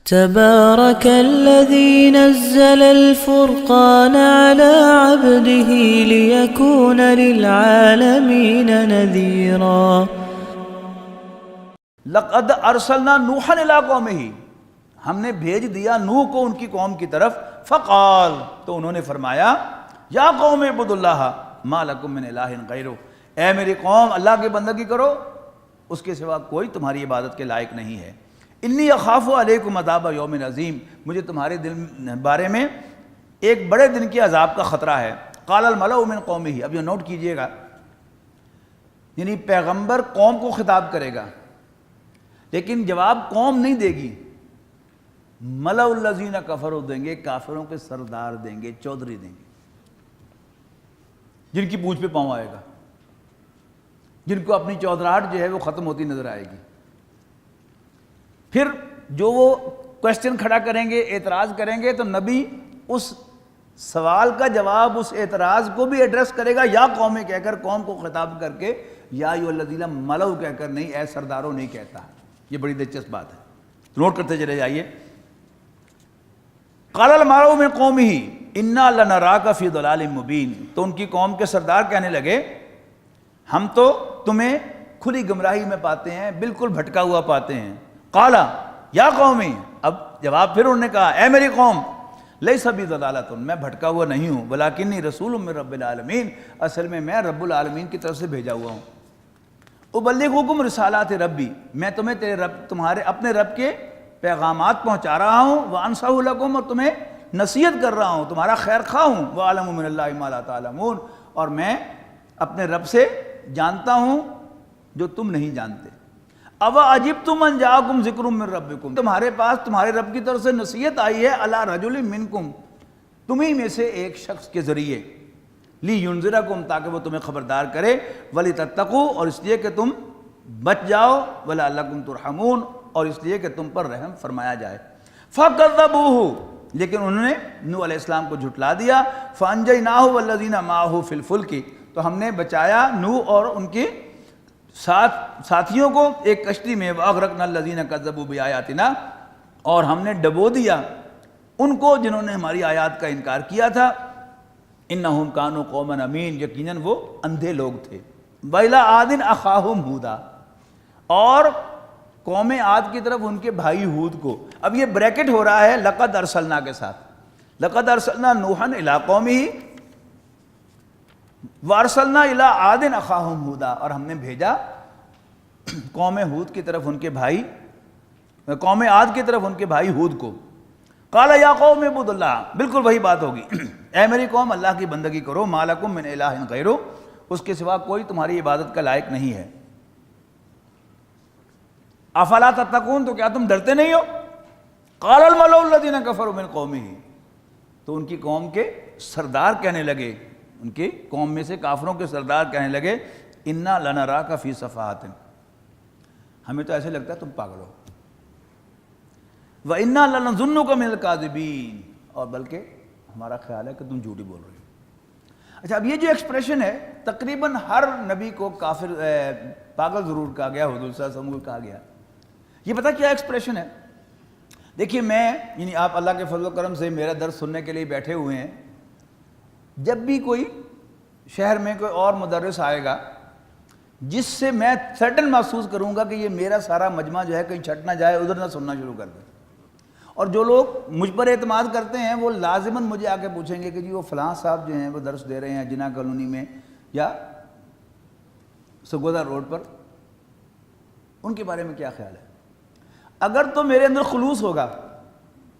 تبارك الذي نزل الفرقان على عبده ليكون للعالمين نذيرا لقد ارسلنا نوحا الى قومه، ہم نے بھیج دیا نوح کو ان کی قوم کی طرف، فقال، تو انہوں نے فرمایا، یا قوم اعبدوا اللہ ما لکم من الہ غیرہ، اے میری قوم اللہ کی بندگی کرو، اس کے سوا کوئی تمہاری عبادت کے لائق نہیں ہے۔ انی اخاف علیکم عذاب یوم عظیم، مجھے تمہارے دل بارے میں ایک بڑے دن کے عذاب کا خطرہ ہے۔ قال الملأ من قومہ، اب یہ نوٹ کیجئے گا، یعنی پیغمبر قوم کو خطاب کرے گا لیکن جواب قوم نہیں دے گی، ملأ الذین کفروا دیں گے، کافروں کے سردار دیں گے، چودھری دیں گے، جن کی پونچھ پہ پاؤں آئے گا، جن کو اپنی چودراہٹ جو ہے وہ ختم ہوتی نظر آئے گی۔ پھر جو وہ کوشچن کھڑا کریں گے، اعتراض کریں گے، تو نبی اس سوال کا جواب، اس اعتراض کو بھی ایڈریس کرے گا یا قوم کہہ کر، قوم کو خطاب کر کے، یا ایھا الذین ملأ کہہ کر نہیں، اے سرداروں نہیں کہتا۔ یہ بڑی دلچسپ بات ہے، نوٹ کرتے چلے جائیے۔ قال الملأ من قومہ انا لنراک فی ضلال مبین، تو ان کی قوم کے سردار کہنے لگے، ہم تو تمہیں کھلی گمراہی میں پاتے ہیں، بالکل بھٹکا ہوا پاتے ہیں۔ قال یا قومی، اب جواب پھر انہوں نے کہا، اے میری قوم، لیس بی ضلالۃ، میں بھٹکا ہوا نہیں ہوں، ولکنی رسول من رب العالمین، اصل میں رب العالمین کی طرف سے بھیجا ہوا ہوں۔ ابلغکم رسالات ربی، میں تمہیں تمہارے اپنے رب کے پیغامات پہنچا رہا ہوں، وانصح لکم، اور تمہیں نصیحت کر رہا ہوں، تمہارا خیر خواہ ہوں، وعلم من اللہ ما لا تعلمون، اور میں اپنے رب سے جانتا ہوں جو تم نہیں جانتے۔ اوا عجبتم ان جاءکم ذکر من ربکم، تمہارے پاس تمہارے رب کی طرف سے نصیحت آئی ہے، علی رجل منکم، تمہیں میں سے ایک شخص کے ذریعے، لینذرکم، تاکہ وہ تمہیں خبردار کرے، ولتتقوا، اور اس لیے کہ تم بچ جاؤ، ولعلکم ترحمون، اور اس لیے کہ تم پر رحم فرمایا جائے۔ فکذبوہ، لیکن انہوں نے نوح علیہ السلام کو جھٹلا دیا، فانجیناہ والذین معہ فی الفلک، تو ہم نے بچایا نوح اور ان کے ساتھیوں کو ایک کشتی میں، واغرقنا الذین کذبوا بآیاتنا، اور ہم نے ڈبو دیا ان کو جنہوں نے ہماری آیات کا انکار کیا تھا۔ انہم کانوا قوما عمین، یقیناً وہ اندھے لوگ تھے۔ وإلی عاد اخاہم ھودا، اور قوم عاد کی طرف ان کے بھائی ہود کو، اب یہ بریکٹ ہو رہا ہے لقد ارسلنا کے ساتھ، لقد ارسلنا نوحا الی قومہ وارسلنا الی عاد اخاہم ھودا، اور ہم نے بھیجا قوم ہود کی طرف ان کے بھائی، قوم عاد کی طرف ان کے بھائی ہود کو۔ قال یا قوم اعبدوا اللہ، بالکل وہی بات ہوگی، اے میری قوم اللہ کی بندگی کرو، ما لکم من الہ غیرہ، اس کے سوا کوئی تمہاری عبادت کا لائق نہیں ہے۔ افلا تتقون، تو کیا تم ڈرتے نہیں ہو؟ قال الملأ الذین کفروا من قومہ، تو ان کی قوم کے سردار کہنے لگے، ان کی قوم میں سے کافروں کے سردار کہنے لگے، انا لنراک فی صفاۃ، ہمیں تو ایسے لگتا ہے تم پاگل ہو، وَإِنَّا لَنَظُنُّكَ مِنَ الْكَاذِبِينَ، اور بلکہ ہمارا خیال ہے کہ تم جھوٹی بول رہے ہو۔ اچھا، اب یہ جو ایکسپریشن ہے، تقریباً ہر نبی کو کافر پاگل ضرور کہا گیا، حضور صلی اللہ علیہ وسلم کو کہا گیا۔ یہ پتہ کیا ایکسپریشن ہے؟ دیکھیے، میں یعنی آپ اللہ کے فضل و کرم سے میرا درس سننے کے لیے بیٹھے ہوئے ہیں، جب بھی کوئی شہر میں کوئی اور مدرس آئے گا جس سے میں سرٹن محسوس کروں گا کہ یہ میرا سارا مجمع جو ہے کہیں چھٹ نہ جائے، ادھر نہ سننا شروع کر دے، اور جو لوگ مجھ پر اعتماد کرتے ہیں وہ لازماً مجھے آ کے پوچھیں گے کہ جی وہ فلاں صاحب جو ہیں وہ درس دے رہے ہیں جناح کالونی میں یا سگودا روڈ پر، ان کے بارے میں کیا خیال ہے؟ اگر تو میرے اندر خلوص ہوگا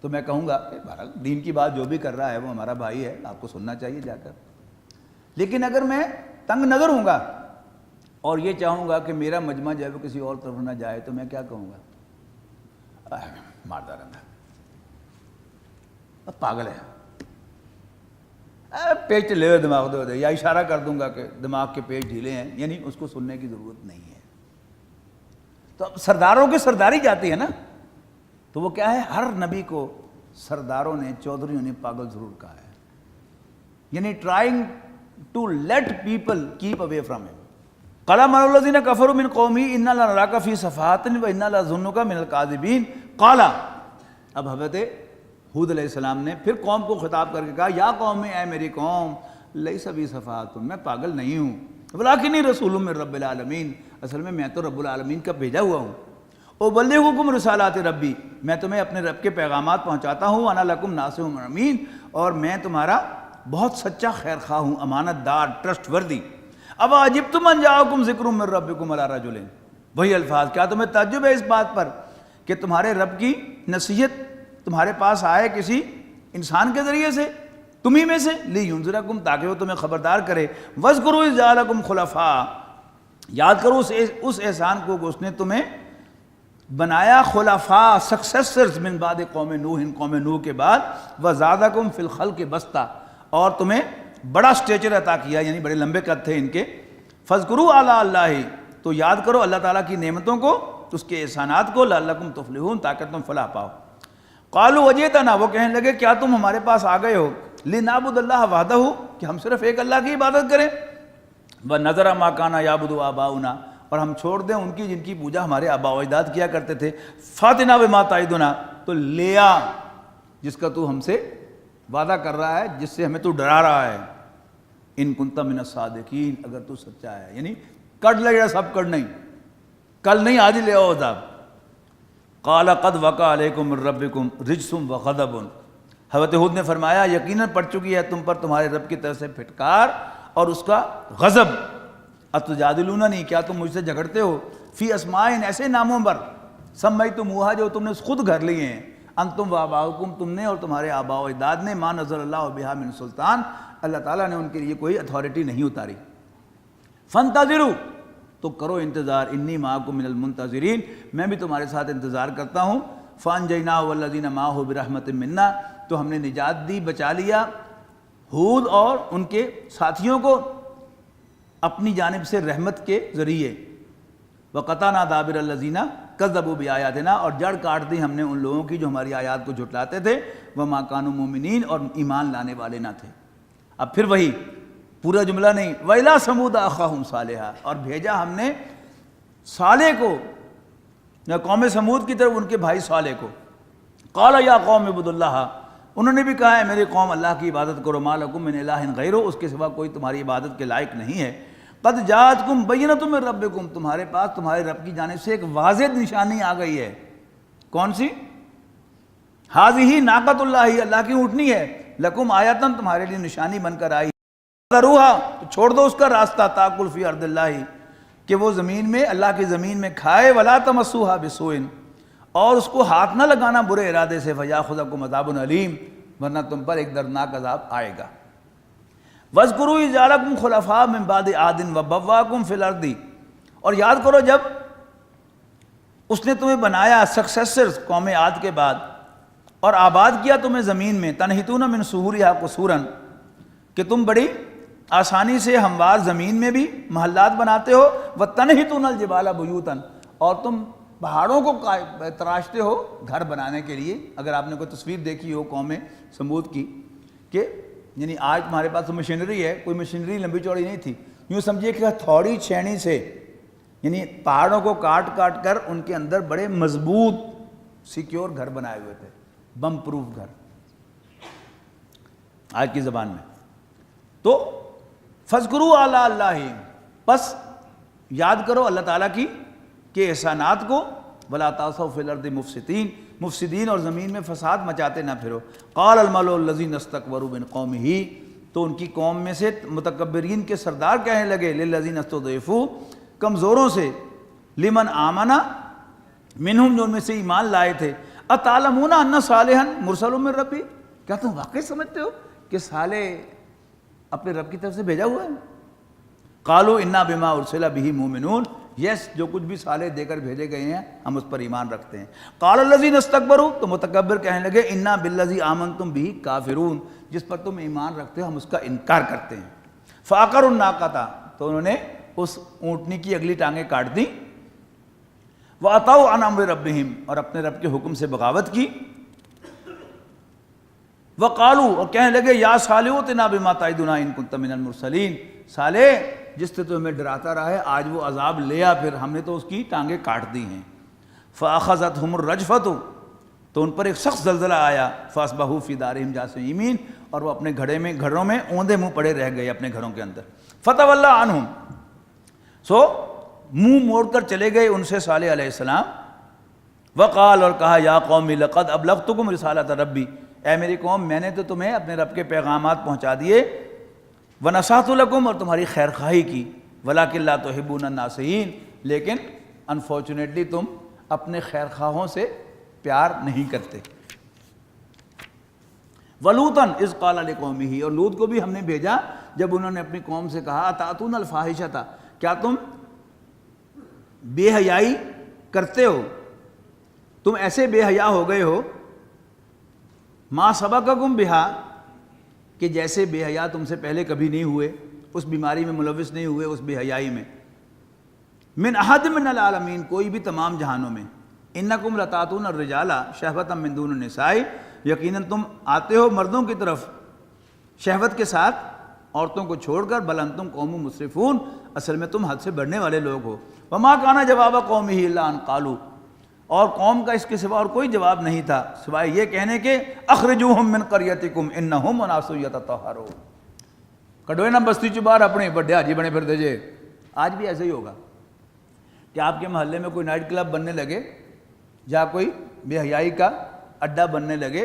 تو میں کہوں گا کہ بہرحال دین کی بات جو بھی کر رہا ہے وہ ہمارا بھائی ہے، آپ کو سننا چاہیے جا کر۔ لیکن اگر میں تنگ نظر ہوں گا اور یہ چاہوں گا کہ میرا مجمع جو ہے وہ کسی اور طرف نہ جائے، تو میں کیا کہوں گا؟ مارتا رہتا پاگل ہے، پیچ لے ہوئے دماغ دے، یا اشارہ کر دوں گا کہ دماغ کے پیچ ڈھیلے ہیں، یعنی اس کو سننے کی ضرورت نہیں ہے۔ تو اب سرداروں کی سرداری جاتی ہے نا، تو وہ کیا ہے، ہر نبی کو سرداروں نے، چودھریوں نے پاگل ضرور کہا ہے، یعنی trying to let people keep away from ہم۔ قال الذین کفروا من قومہ انا لنراک فی صفاۃ وانا لنظنک من الکاذبین، قال، اب حضرت ہود علیہ السلام نے پھر قوم کو خطاب کر کے کہا یا قوم اے میری قوم لیس بی سفاہۃ، میں پاگل نہیں ہوں، ولکنی رسول من رب العالمین، اصل میں تو رب العالمین کا بھیجا ہوا ہوں، ابلغکم رسالات ربی، میں تمہیں اپنے رب کے پیغامات پہنچاتا ہوں، انا لکم ناصح امین، اور میں تمہارا بہت سچا خیر خواہ ہوں، امانت دار، ٹرسٹ وردی۔ اب عجبتم ان جاءکم ذکر من ربکم علی رجل، وہی الفاظ، کیا تمہیں تعجب ہے اس بات پر کہ تمہارے رب کی نصیحت تمہارے پاس آئے کسی انسان کے ذریعے سے، تمہیں میں سے، لینذرکم، تاکہ وہ تمہیں خبردار کرے، واذکروا اذ جعلکم خلفاء، یاد کرو اس احسان کو کہ اس نے تمہیں بنایا خلفاء، سکسیسرز، من بعد قوم نوح، قوم نوح کے بعد، وزادکم فی الخلق بسطہ، اور تمہیں بڑا اسٹیچر عطا کیا، یعنی بڑے لمبے قد تھے ان کے، فاذکروا آلاء اللہ، تو یاد کرو اللہ تعالیٰ کی نعمتوں کو، اس کے احسانات کو، لعلکم تفلحون، تاکہ تم فلاح پاؤ۔ قالوا وجئتنا، وہ کہنے لگے کیا تم ہمارے پاس آ گئے ہو، لنعبد اللہ وحدہ، کہ ہم صرف ایک اللہ کی عبادت کریں، ونذر ما کان یعبد آباؤنا، اور ہم چھوڑ دیں ان کی جن کی پوجا ہمارے آباء و اجداد کیا کرتے تھے، فاتنا بما تعدنا، تو لیا جس کا تو ہم سے وعدہ کر رہا ہے، جس سے ہمیں تو ڈرا رہا ہے، ان کنت من الصادقین، اگر تو سچا ہے، یعنی کٹ لے جا، سب کٹ نہیں، کل نہیں آج ہی لے آؤ عذاب۔ قال قد وقع علیکم من ربکم رجس وغضب، حضرت ہود نے فرمایا یقیناً پڑ چکی ہے تم پر تمہارے رب کی طرف سے پھٹکار اور اس کا غضب، اتجادلوننی، کیا تم مجھ سے جھگڑتے ہو، فی اسماء، ایسے ناموں پر، سمیتموہا، جو تم نے خود گھر لیے ہیں، انتم و آباؤکم، تم نے اور تمہارے آباء و اجداد نے، ما نزل اللہ بہا من سلطان، اللہ تعالیٰ نے ان کے لیے کوئی اتھارٹی نہیں اتاری، فانتظروا، تو کرو انتظار، انی معکم من المنتظرین، میں بھی تمہارے ساتھ انتظار کرتا ہوں، فانجیناہ والذین معہ برحمت منا، تو ہم نے نجات دی، بچا لیا ہود اور ان کے ساتھیوں کو اپنی جانب سے رحمت کے ذریعے، وقطعنا دابر الذین کذبوا بآیاتنا، اور جڑ کاٹ دی ہم نے ان لوگوں کی جو ہماری آیات کو جھٹلاتے تھے، وما کانوا مؤمنین، اور ایمان لانے والے نہ تھے۔ اب پھر وہی پورا جملہ نہیں، وَإِلَىٰ ثَمُودَ أَخَاهُمْ صَالِحًا، اور بھیجا ہم نے صالح کو، یا قوم سمود کی طرف ان کے بھائی صالح کو، قَالَ يَا قَوْمِ اعْبُدُوا اللَّهَ، انہوں نے بھی کہا ہے میری قوم اللہ کی عبادت کرو، مَا لَكُم مِّنْ إِلَٰهٍ غَيْرُهُ، اس کے سوا کوئی تمہاری عبادت کے لائق نہیں ہے، قَدْ جَاءَتْكُمْ بَيِّنَةٌ مِّن رَبِّكُمْ، تمہارے پاس تمہارے رب کی جانب سے ایک واضح نشانی آ گئی ہے، کون سی؟ هَٰذِهِ نَاقَةُ اللَّهِ، اللہ کی اونٹنی ہے، لَكُمْ آیَةً، تمہارے لیے نشانی بن کر آئی، ذروها، چھوڑ دو اس کا راستہ، تاکل فی ارض اللہ، کہ وہ زمین میں، اللہ کی زمین میں کھائے، ولا تمسوها بسوء، اور اس کو ہاتھ نہ لگانا برے ارادے سے، فیاخذکم عذاب علیم، ورنہ تم پر ایک دردناک عذاب آئے گا۔ واذکروا اذ جعلکم خلفاء من بعد عاد وبواکم فی الارض، اور یاد کرو جب اس نے تمہیں بنایا سکسیسرز قوم عاد کے بعد، اور آباد کیا تمہیں زمین میں، تنحتون من سہورہا قصورا، کہ تم بڑی آسانی سے ہموار زمین میں بھی محلات بناتے ہو، وَتَنْحِتُونَ الْجِبَالَ بُيُوتًا، اور تم پہاڑوں کو تراشتے ہو گھر بنانے کے لیے۔ اگر آپ نے کوئی تصویر دیکھی ہو قوم سمود کی، کہ یعنی آج تمہارے پاس تو مشینری ہے، کوئی مشینری لمبی چوڑی نہیں تھی، یوں سمجھیے کہ تھوڑی چھینی سے، یعنی پہاڑوں کو کاٹ کاٹ کر ان کے اندر بڑے مضبوط سیکیور گھر بنائے ہوئے تھے، بم پروف گھر آج کی زبان میں۔ تو فذکروا آلاء اللہ، پس یاد کرو اللہ تعالیٰ کی کے احسانات کو، ولا تعثوا فی الارض مفسدین، مفسدین اور زمین میں فساد مچاتے نہ پھرو۔ قال الملأ الذین استکبروا من قومہ، تو ان کی قوم میں سے متکبرین کے سردار کہنے لگے، للذین استضعفوا، کمزوروں سے، لمن آمن منہم، جو ان میں سے ایمان لائے تھے، اتعلمون ان صالحا مرسل من ربی، کیا تم واقعی سمجھتے ہو کہ صالح اپنے رب کی طرف سے بھیجا ہوا ہے؟ قالوا انا بما ارسل به مؤمنون، یس، جو کچھ بھی صالح دے کر بھیجے گئے ہیں ہم اس پر ایمان رکھتے ہیں۔ قال الذین استکبروا، تو متکبر کہنے لگے، انا بالذی آمنتم به کافرون، جس پر تم ایمان رکھتے ہو ہم اس کا انکار کرتے ہیں۔ فعقروا الناقۃ، تو انہوں نے اس اونٹنی کی اگلی ٹانگیں کاٹ دیں، وعتوا عن امر ربہم، اور اپنے رب کے حکم سے بغاوت کی، وقالوا، اور کہنے لگے، یا صالح ائتنا بما تعدنا ان کنت من المرسلین، صالح جس سے تو ہمیں ڈراتا رہا ہے آج وہ عذاب لے آ، پھر ہم نے تو اس کی ٹانگیں کاٹ دی ہیں۔ فاخذتہم الرجفۃ، تو ان پر ایک سخت زلزلہ آیا، فاصبحوا فی دارہم جاثمین، اور وہ اپنے گھروں میں اوندے منہ پڑے رہ گئے اپنے گھروں کے اندر۔ فتولی عنہم، سو منہ موڑ کر چلے گئے ان سے صالح علیہ السلام۔ وقال، اور کہا، یا قوم لقد ابلغتکم رسالۃ ربی، اے میری قوم میں نے تو تمہیں اپنے رب کے پیغامات پہنچا دیے، ونصحت لکم، اور تمہاری خیر خواہی کی، ولکن لا تحبون الناصحین، لیکن انفارچونیٹلی تم اپنے خیر خواہوں سے پیار نہیں کرتے۔ ولوطن اذ قال لقومہ، اور لوط کو بھی ہم نے بھیجا جب انہوں نے اپنی قوم سے کہا، اتاتون الفاحشۃ، کیا تم بے حیائی کرتے ہو، تم ایسے بے حیا ہو گئے ہو، ما سبقکم بہا، کہ جیسے بے حیا تم سے پہلے کبھی نہیں ہوئے، اس بیماری میں ملوث نہیں ہوئے، اس بے حیائی میں، من احد من العالمین، کوئی بھی تمام جہانوں میں، انکم لتاتون الرجال شہوۃ من دون النساء، یقیناً تم آتے ہو مردوں کی طرف شہوت کے ساتھ عورتوں کو چھوڑ کر، بل انتم قوم مسرفون، اصل میں تم حد سے بڑھنے والے لوگ ہو۔ وما کان جواب قومہ الا ان قالوا، اور قوم کا اس کے سوا اور کوئی جواب نہیں تھا سوائے یہ کہنے کے، اخرجوہم من قریتکم انہم اناس یتطہرون، کڈوئے نا بستی چ باہر اپنے بڑے حاجی بنے پھرتے جے۔ آج بھی ایسے ہی ہوگا کہ آپ کے محلے میں کوئی نائٹ کلب بننے لگے یا کوئی بے حیائی کا اڈا بننے لگے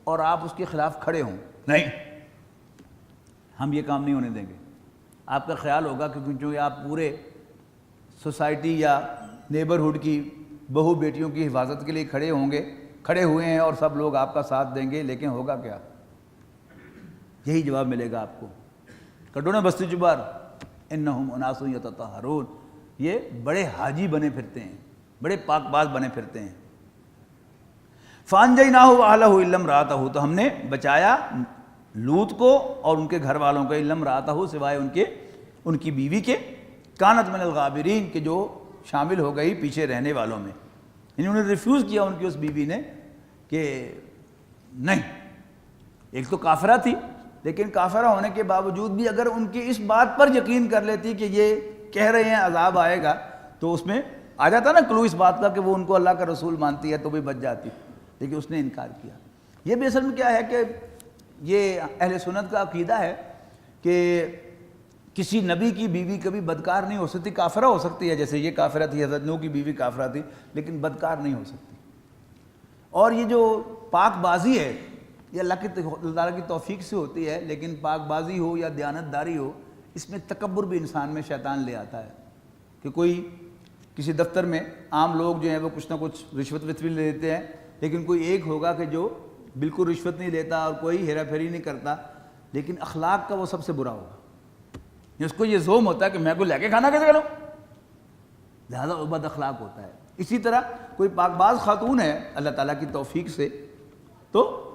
اور آپ اس کے خلاف کھڑے ہوں، نہیں ہم یہ کام نہیں ہونے دیں گے۔ آپ کا خیال ہوگا کہ چونکہ آپ پورے سوسائٹی یا نیبرہڈ کی بہو بیٹیوں کی حفاظت کے لیے کھڑے ہوئے ہیں اور سب لوگ آپ کا ساتھ دیں گے، لیکن ہوگا کیا؟ یہی جواب ملے گا آپ کو، کڈو نا بستی چبار، انہم اناس یتطہرون، یہ بڑے حاجی بنے پھرتے ہیں، بڑے پاک باز بنے پھرتے ہیں۔ فانجیناہ واہلہ الا امرأتہ، تو ہم نے بچایا لوط کو اور ان کے گھر والوں کو، الا امرأتہ، سوائے ان کی بیوی کے، کانت من الغابرین، کہ جو شامل ہو گئی پیچھے رہنے والوں میں، انہوں نے ریفیوز کیا ان کی اس بیوی نے کہ نہیں، ایک تو کافرہ تھی، لیکن کافرہ ہونے کے باوجود بھی اگر ان کی اس بات پر یقین کر لیتی کہ یہ کہہ رہے ہیں عذاب آئے گا، تو اس میں آ جاتا نا کلو اس بات کا کہ وہ ان کو اللہ کا رسول مانتی ہے تو بھی بچ جاتی، لیکن اس نے انکار کیا۔ یہ بھی اصل میں کیا ہے کہ یہ اہل سنت کا عقیدہ ہے کہ کسی نبی کی بیوی کبھی بدکار نہیں ہو سکتی، کافرہ ہو سکتی ہے، جیسے یہ کافرہ تھی، حضرت نوح کی بیوی کافرہ تھی، لیکن بدکار نہیں ہو سکتی۔ اور یہ جو پاک بازی ہے یہ اللہ تعالیٰ کی توفیق سے ہوتی ہے، لیکن پاک بازی ہو یا دیانت داری ہو، اس میں تکبر بھی انسان میں شیطان لے آتا ہے کہ کوئی کسی دفتر میں عام لوگ جو ہیں وہ کچھ نہ کچھ رشوت بھی لے لیتے ہیں، لیکن کوئی ایک ہوگا کہ جو بالکل رشوت نہیں لیتا اور کوئی ہیرا پھیری نہیں کرتا، لیکن اخلاق کا وہ سب سے برا ہوگا، اس کو یہ زوم ہوتا ہے کہ میں کو لے کے کھانا کیسے کروں، لہذا وہ بد اخلاق ہوتا ہے۔ اسی طرح کوئی پاک باز خاتون ہے اللہ تعالیٰ کی توفیق سے، تو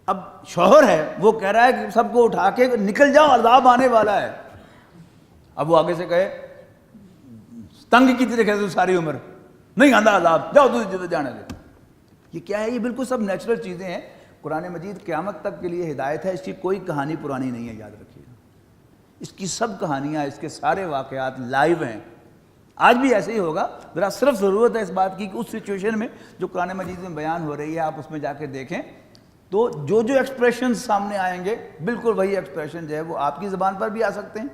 اب شوہر ہے وہ کہہ رہا ہے کہ سب کو اٹھا کے نکل جاؤ عذاب آنے والا ہے، اب وہ آگے سے کہے تنگ کی طرح کہتے ساری عمر نہیں آندہ عذاب، جاؤ تو جانے دے، یہ کیا ہے؟ یہ بالکل سب نیچرل چیزیں ہیں۔ قرآن مجید قیامت تک کے لیے ہدایت ہے، اس کی کوئی کہانی پرانی نہیں ہے، یاد رکھیے، اس کی سب کہانیاں، اس کے سارے واقعات لائیو ہیں، آج بھی ایسے ہی ہوگا۔ ذرا صرف ضرورت ہے اس بات کی کہ اس سچویشن میں جو قرآن مجید میں بیان ہو رہی ہے آپ اس میں جا کے دیکھیں تو جو ایکسپریشنز سامنے آئیں گے بالکل وہی ایکسپریشن جو ہے وہ آپ کی زبان پر بھی آ سکتے ہیں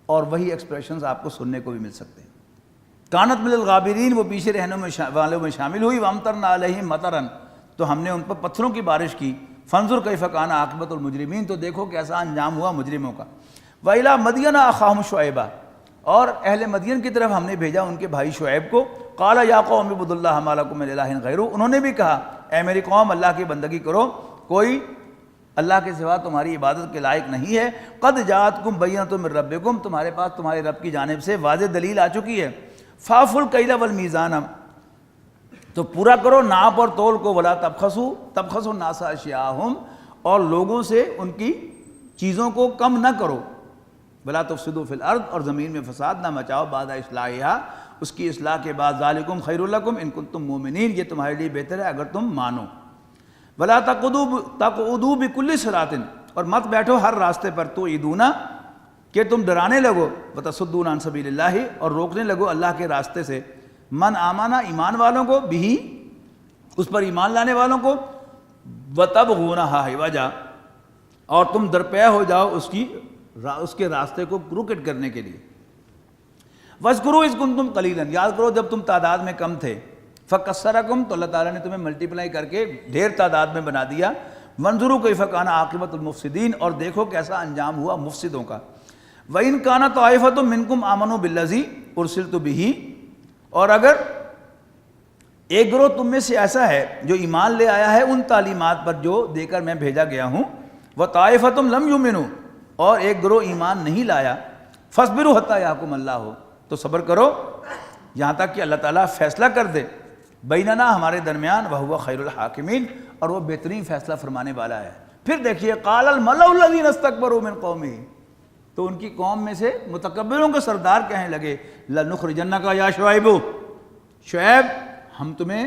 اور وہی ایکسپریشنز آپ کو سننے کو بھی مل سکتے ہیں۔ کانت من الغابرین، وہ پیچھے رہنے والوں میں شامل ہوئی، وامطرنا علیہم مطرا، تو ہم نے ان پر پتھروں کی بارش کی، فانظر کیف کان عاقبۃ المجرمین، تو دیکھو کیسا انجام ہوا مجرموں کا۔ وَإِلَىٰ مَدْيَنَ أَخَاهُمْ شُعَيْبًا، اور اہل مدین کی طرف ہم نے بھیجا ان کے بھائی شعیب کو، قَالَ يَا قَوْمِ اعْبُدُوا اللَّهَ مَا لَكُم مِّنْ إِلَٰهٍ غَيْرُهُ، انہوں نے بھی کہا اے میری قوم اللہ کی بندگی کرو، کوئی اللہ کے سوا تمہاری عبادت کے لائق نہیں ہے، قَدْ جَاءَتْكُمْ بَيِّنَةٌ مِّن رَبِّكُمْ، تمہارے پاس تمہارے رب کی جانب سے واضح دلیل آ چکی ہے، فَأَوْفُوا الْكَيْلَ وَالْمِيزَانَ، تو پورا کرو ناپ اور تول کو، وَلَا تَبْخَسُوا النَّاسَ أَشْيَاءَهُمْ، اور لوگوں سے ان کی چیزوں کو کم نہ کرو، وَلَا تُفْسِدُوا فِي الْأَرْضِ، اور زمین میں فساد نہ مچاؤ، بعد اصلاحها، اس کی اصلاح کے بعد، ذَلِكُمْ خَيْرٌ لَكُمْ إِن كُنتُم مُؤْمِنِينَ، یہ تمہارے لیے بہتر ہے اگر تم مانو، وَلَا تَقْعُدُوا بِكُلِّ صِرَاطٍ، اور مت بیٹھو ہر راستے پر، تُوعِدُونَ، کہ تم ڈرانے لگو، وَتَصُدُّونَ عَن سَبِيلِ اللَّهِ، اور روکنے لگو اللہ کے راستے سے، من آمانہ، ایمان والوں کو، بھی اس پر ایمان لانے والوں کو، وَتَبْغُونَهَا عِوَجًا، اور تم درپے ہو جاؤ اس کے راستے کو روکٹ کرنے کے لیے۔ وَاذْكُرُوا إِذْ كُنْتُمْ قَلِيلًا، یاد کرو جب تم تعداد میں کم تھے، فَكَسَّرَكُمْ، تو اللہ تعالیٰ نے تمہیں ملٹیپلائی کر کے ڈھیر تعداد میں بنا دیا۔ وَانظُرُوا كَيْفَ كَانَ عَاقِبَةُ الْمُفْسِدِينَ، اور دیکھو کیسا انجام ہوا مفسدوں کا۔ وَإِنْ كَانَ طَائِفَةٌ مِّنْكُمْ آمَنُوا بِالَّذِي أُرْسِلْتُ بِهِ، اور اگر ایک گروہ تم میں سے ایسا ہے جو ایمان لے آیا ہے ان تعلیمات پر جو دے کر میں بھیجا گیا ہوں، وَطَائِفَةٌ لَمْ يُؤْمِنُوا، اور ایک گروہ ایمان نہیں لایا، فَاصْبِرُوا حَتَّى يَحْكُمَ اللَّهُ، تو صبر کرو یہاں تک کہ اللہ تعالیٰ فیصلہ کر دے، بیننا، ہمارے درمیان، وَهُوَ خَيْرُ الْحَاكِمِينَ، اور وہ بہترین فیصلہ فرمانے والا ہے۔ پھر دیکھیے قَالَ الْمَلَأُ الَّذِينَ اسْتَكْبَرُوا مِنْ قَوْمِهِ، تو ان کی قوم میں سے متکبروں کے سردار کہنے لگے، لَنُخْرِجَنَّكَ يَا شُعَيْبُ، شعیب ہم تمہیں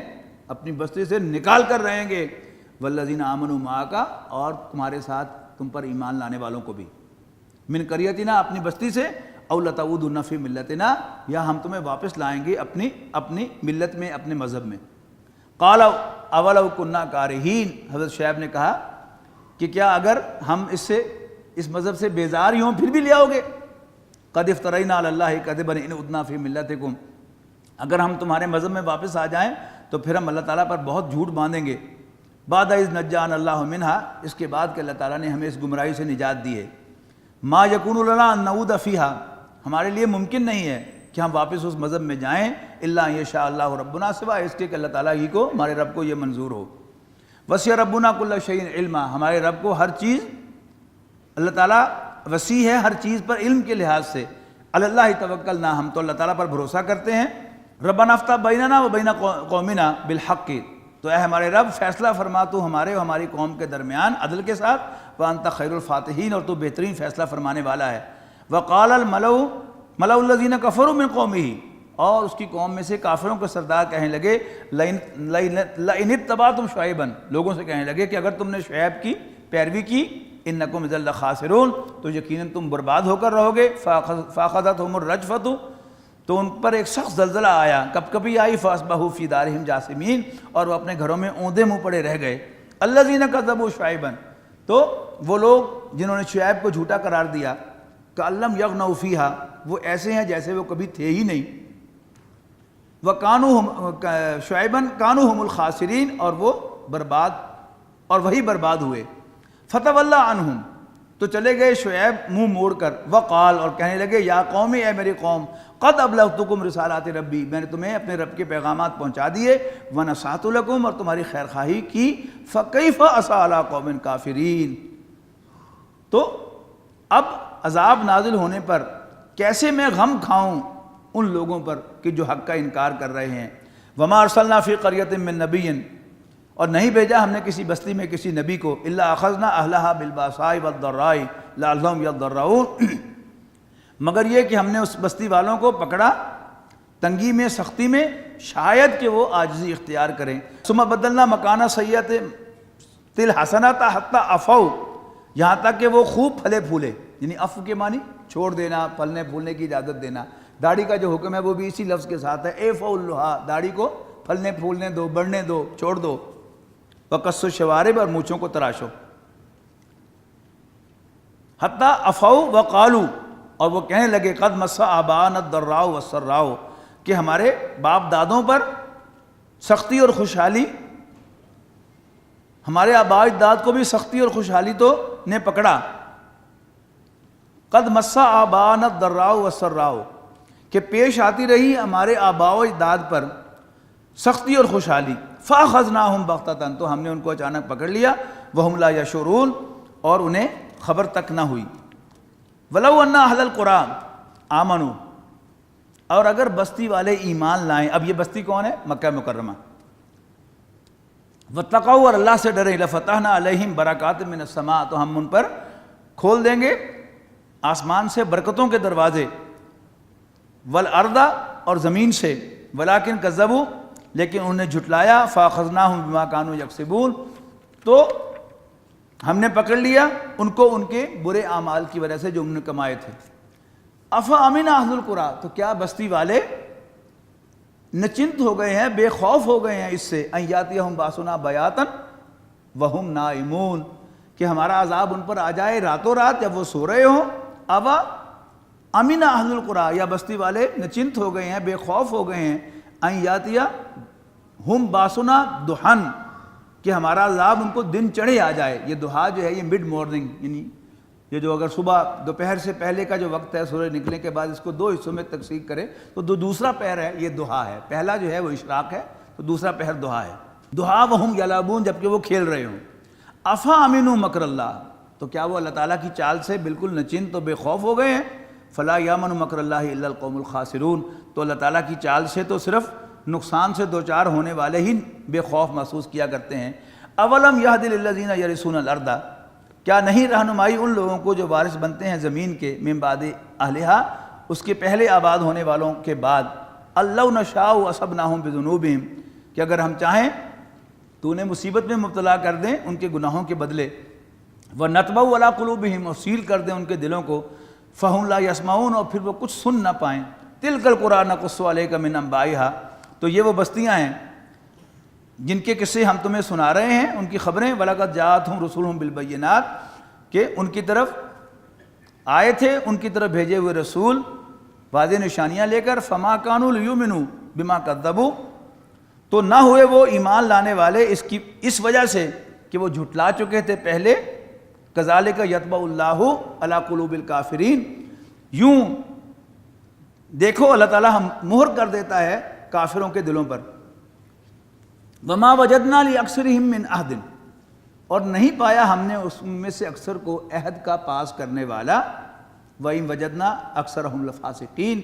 اپنی بستی سے نکال کر رہیں گے، وَالَّذِينَ آمَنُوا مَعَكَ، اور تمہارے ساتھ تم پر ایمان لانے والوں کو بھی، مِنْ قَرْيَتِنَا، اپنی بستی سے، أَوْ لَتَعُودُنَّ فِي مِلَّتِنَا، یا ہم تمہیں واپس لائیں گے اپنی ملت میں، اپنے مذہب میں۔ قَالَ أَوَلَوْ كُنَّا كَارِهِينَ، حضرت شعیب نے کہا کہ کیا اگر ہم اس مذہب سے بیزار ہی ہوں پھر بھی لے آؤ گے؟ قَدْ افْتَرَيْنَا عَلَى اللَّهِ كَذِبًا إِنْ عُدْنَا فِي مِلَّتِكُمْ، اگر ہم تمہارے مذہب میں واپس آ جائیں تو پھر ہم اللہ تعالیٰ پر بہت جھوٹ باندھیں گے۔ بعد اذ نجانا اللہ منہا، اس کے بعد کہ اللہ تعالیٰ نے ہمیں اس گمراہی سے نجات دی ہے۔ ما یکون لنا ان نعود فیہا، ہمارے لیے ممکن نہیں ہے کہ ہم واپس اس مذہب میں جائیں، الا ان یشاء اللہ ربنا، سوائے اس کے کہ اللہ تعالیٰ ہی کو، ہمارے رب کو یہ منظور ہو۔ وسع ربنا کل شیء علما، ہمارے رب کو ہر چیز، اللہ تعالیٰ وسیع ہے ہر چیز پر علم کے لحاظ سے۔ علی اللہ توکلنا، ہم تو اللہ تعالیٰ پر بھروسہ کرتے ہیں۔ ربنا افتح بیننا و بین قومنا بالحق، تو اے ہمارے رب فیصلہ فرما تو ہمارے و ہماری قوم کے درمیان عدل کے ساتھ، وانت خیر الفاتحین، اور تو بہترین فیصلہ فرمانے والا ہے۔ وقال الملأ الذین کفروا من قومہ، اور اس کی قوم میں سے کافروں کے سردار کہنے لگے، لئن اتبعتم شعیبا، لوگوں سے کہنے لگے کہ اگر تم نے شعیب کی پیروی کی، انکم اذا لخاسرون، تو یقیناً تم برباد ہو کر رہو گے۔ فاخذتهم الرجفۃ، تو ان پر ایک سخت زلزلہ آیا، کب کبھی آئی، فاصبحوا فی دارہم جاثمین، اور وہ اپنے گھروں میں اوندے منہ پڑے رہ گئے۔ الذین کذبوا شعیبا، تو وہ لوگ جنہوں نے شعیب کو جھوٹا قرار دیا، کأن لم یغنوا فیہا، وہ ایسے ہیں جیسے وہ کبھی تھے ہی نہیں۔ وَكَانُوا شعیبا کانوا هم الخاسرین، اور وہ برباد، اور وہی برباد ہوئے۔ فتولی عنہم، تو چلے گئے شعیب منہ موڑ کر، وقال، اور کہنے لگے، یا قوم، اے میری قوم، قد ابلغتکم رسالات ربی، میں نے تمہیں اپنے رب کے پیغامات پہنچا دیے، ونصحت لکم، اور تمہاری خیر خواہی کی، فکیف اصی علی قوم کافرین، تو اب عذاب نازل ہونے پر کیسے میں غم کھاؤں ان لوگوں پر کہ جو حق کا انکار کر رہے ہیں۔ وما ارسلنا فی قریۃ من نبی، اور نہیں بھیجا ہم نے کسی بستی میں کسی نبی کو، الا اخذنا اہلہا بالباساء والضراء لعلہم یضرعون، مگر یہ کہ ہم نے اس بستی والوں کو پکڑا تنگی میں، سختی میں، شاید کہ وہ عاجزی اختیار کریں۔ ثم بدلنا مکان سیئۃ الحسنۃ حتی عفوا، یہاں تک کہ وہ خوب پھلے پھولے، یعنی عفو کے معنی چھوڑ دینا، پھلنے پھولنے کی اجازت دینا۔ داڑھی کا جو حکم ہے وہ بھی اسی لفظ کے ساتھ ہے، اعفوا اللحیٰ، داڑھی کو پھلنے پھولنے دو، بڑھنے دو، چھوڑ دو۔ وقصوا الشوارب، اور مونچھوں کو تراشو۔ حتی عفوا وقالوا، اور وہ کہنے لگے، قد مس آباءنا الضراء والسراء، کہ ہمارے باپ دادوں پر سختی اور خوشحالی، ہمارے آباء اجداد کو بھی سختی اور خوشحالی تو نے پکڑا۔ قد مس آباءنا الضراء والسراء، کہ پیش آتی رہی ہمارے آباء و اجداد پر سختی اور خوشحالی۔ فاخذناہم بغتۃ، تو ہم نے ان کو اچانک پکڑ لیا، وہم لا یشعرون، اور انہیں خبر تک نہ ہوئی۔ ولو ان اہل القرى آمنوا، اور اگر بستی والے ایمان لائیں، اب یہ بستی کون ہے؟ مکہ مکرمہ۔ واتقوا، اور اللہ سے ڈرے، لفتحنا علیہم برکات من السماء، تو ہم ان پر کھول دیں گے آسمان سے برکتوں کے دروازے، والارض، اور زمین سے، ولکن کذبوا، لیکن انہوں نے جھٹلایا، فاخذناہم بما كانوا یکسبون، تو ہم نے پکڑ لیا ان کو ان کے برے اعمال کی وجہ سے جو انہوں نے کمائے تھے۔ افامن اہل القریٰ، تو کیا بستی والے نچنت ہو گئے ہیں، بے خوف ہو گئے ہیں اس سے، ان یاتیہم باسنا بیاتن وہم نائمون، کہ ہمارا عذاب ان پر آ جائے راتوں رات جب وہ سو رہے ہوں. اوا امن اہل القری، یا بستی والے نچنت ہو گئے ہیں، بے خوف ہو گئے ہیں، ان یاتیا ہم باسنا دحن، کہ ہمارا عذاب ان کو دن چڑھے آ جائے. یہ دہا جو ہے یہ مڈ مارننگ، یعنی یہ جو اگر صبح دوپہر سے پہلے کا جو وقت ہے سورج نکلنے کے بعد، اس کو دو حصوں میں تقسیم کرے تو دوسرا پہر ہے یہ دہا ہے. پہلا جو ہے وہ اشراق ہے، تو دوسرا پہر دہا ہے. دہا وہم یلعبون، جبکہ وہ کھیل رہے ہوں. افا امنوا مکر اللہ، تو کیا وہ اللہ تعالیٰ کی چال سے بالکل نچن تو بے خوف ہو گئے ہیں؟ فلا یامن مکر اللہ الا القوم الخاسرون، تو اللہ تعالیٰ کی چال سے تو صرف نقصان سے دوچار ہونے والے ہی بے خوف محسوس کیا کرتے ہیں. اولم یہد للذین یرثون الارض، کیا نہیں رہنمائی ان لوگوں کو جو وارث بنتے ہیں زمین کے، من بعد اہلہا، اس کے پہلے آباد ہونے والوں کے بعد، اللو نشاء اصبناہم بذنوبہم، کہ اگر ہم چاہیں تو انہیں مصیبت میں مبتلا کر دیں ان کے گناہوں کے بدلے، وَنَطْبَعُ عَلَىٰ قُلُوبِهِمْ، اور سیل کر دیں ان کے دلوں کو، فَهُمْ لَا يَسْمَعُونَ، اور پھر وہ کچھ سن نہ پائیں. تِلْكَ الْقُرَىٰ نَقُصُّ عَلَيْكَ مِنْ أَنبَائِهَا، تو یہ وہ بستیاں ہیں جن کے قصے ہم تمہیں سنا رہے ہیں، ان کی خبریں. وَلَقَدْ جَاءَتْهُمْ رُسُلُهُمْ بِالْبَيِّنَاتِ، کہ ان کی طرف آئے تھے ان کی طرف بھیجے ہوئے رسول واضح نشانیاں لے کر. فَمَا كَانُوا لِيُؤْمِنُوا بِمَا كَذَّبُوا، تو نہ ہوئے وہ ایمان لانے والے اس وجہ سے کہ وہ جھٹلا چکے تھے پہلے. کذالک یطبع اللہ علی قلوب الکافرین، یوں دیکھو اللہ تعالیٰ ہم مہر کر دیتا ہے کافروں کے دلوں پر. وما وجدنا لاکثرہم من عہد، اور نہیں پایا ہم نے اس میں سے اکثر کو عہد کا پاس کرنے والا. وَإِن وجدنا اکثرہم لفاسقین،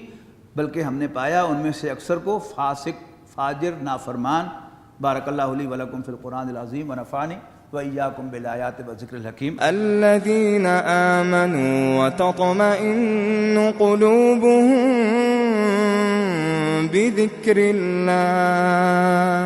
بلکہ ہم نے پایا ان میں سے اکثر کو فاسق، فاجر، نافرمان. بارک اللہ لی ولکم فی القرآن العظیم ونفعنی وإیاکم بالآیات والذکر الحکیم. الذین آمنوا وتطمئن قلوبهم بذکر اللہ